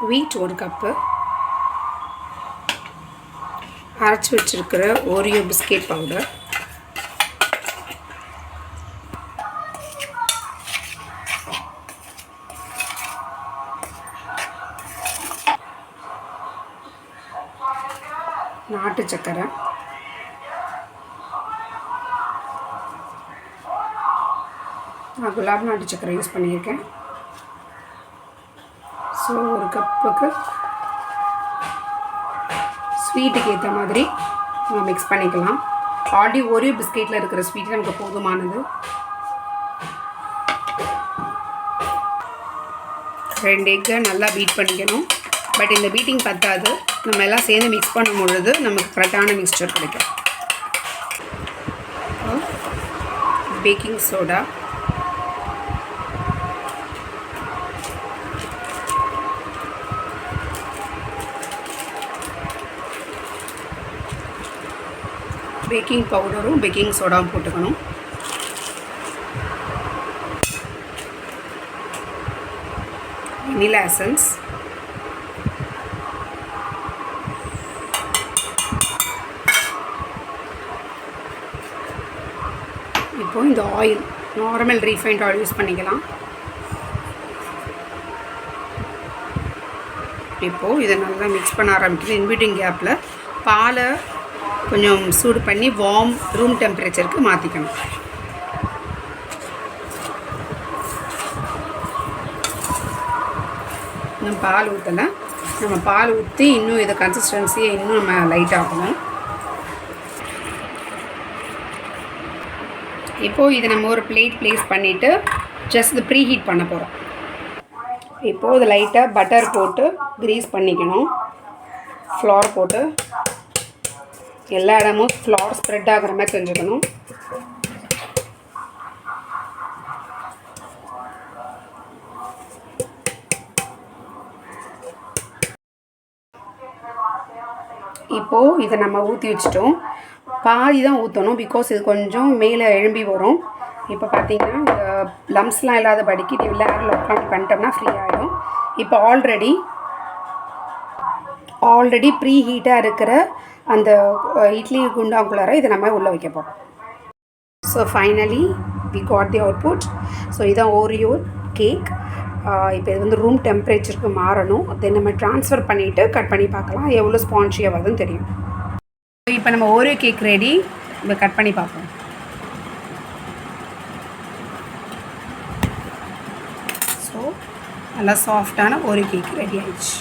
வீட் 1 கப்பு, அரைச்சி வச்சிருக்கிற ஓரியோ பிஸ்கெட் பவுடர், நாட்டு சக்கரை, நான் குலாப் நாட்டு சக்கரை யூஸ் பண்ணியிருக்கேன். ஸோ 1 கப்புக்கு ஸ்வீட்டுக்கு ஏற்ற மாதிரி நம்ம மிக்ஸ் பண்ணிக்கலாம். ஆல்ரெடி ஓரியோ பிஸ்கெட்டில் இருக்கிற ஸ்வீட் நமக்கு போதுமானது. 2 எக்கை நல்லா பீட் பண்ணிக்கணும். பட் இந்த பீட்டிங் பத்தாது, நம்ம எல்லாம் சேர்ந்து மிக்ஸ் பண்ணும் பொழுது நமக்கு கரெக்டான மிக்ஸ்சர் கிடைக்கும். பேக்கிங் சோடா, பேக்கிங் பவுடரும் பேக்கிங் சோடாவும் போட்டுக்கணும். வெனிலா எசன்ஸ், இப்போ இந்த oil normal refined oil use பண்ணிக்கலாம். இப்போது இதை நல்லா மிக்ஸ் பண்ண ஆரம்பிக்கணும். இன்பிட்வீன் கேப்பில் பாலை கொஞ்சம் சூடு பண்ணி வார்ம் ரூம் டெம்பரேச்சருக்கு மாற்றிக்கணும். இன்னும் பால் ஊற்றலை, நம்ம பால் ஊற்றி இன்னும் இதை கன்சிஸ்டன்சியை இன்னும் நம்ம லைட் ஆகணும். இப்போது இதை நம்ம ஒரு பிளேட் ப்ளேஸ் பண்ணிவிட்டு ஜஸ்ட் இது ப்ரீ ஹீட் பண்ண போகிறோம். இப்போது இது லைட்டாக பட்டர் போட்டு க்ரீஸ் பண்ணிக்கணும். ஃப்ளார் போட்டு எல்லா இடமும் ஃப்ளார் ஸ்ப்ரெட் ஆகிற மாதிரி செஞ்சுக்கணும். இப்போது இதை நம்ம ஊற்றி வச்சிட்டோம். பாதி தான் ஊற்றணும், பிகாஸ் இது கொஞ்சம் மேலே எழும்பி வரும். இப்போ பார்த்தீங்கன்னா இந்த லம்ஸ்லாம் இல்லாத படிக்கு இது லேரில் உட்காந்து பண்ணிட்டோம்னா ஃப்ரீ ஆகிடும். இப்போ ஆல்ரெடி ப்ரீ ஹீட்டாக இருக்கிற அந்த இட்லி குண்டாங்குள்ளார இதை நம்ம உள்ளே வைக்க போகிறோம். So finally we got the output. So இதான் ஓரியோ கேக். இப்போ இது வந்து ரூம் டெம்பரேச்சருக்கு மாறணும். தென் நம்ம ட்ரான்ஸ்ஃபர் பண்ணிவிட்டு கட் பண்ணி பார்க்கலாம் எவ்வளோ ஸ்பான்ஜியாக வருதுன்னு தெரியும். இப்போ நம்ம ஓரியோ கேக் ரெடி. இப்போ கட் பண்ணி பார்ப்போம். ஸோ நல்லா சாஃப்டான ஓரியோ கேக் ரெடி ஆயிடுச்சு.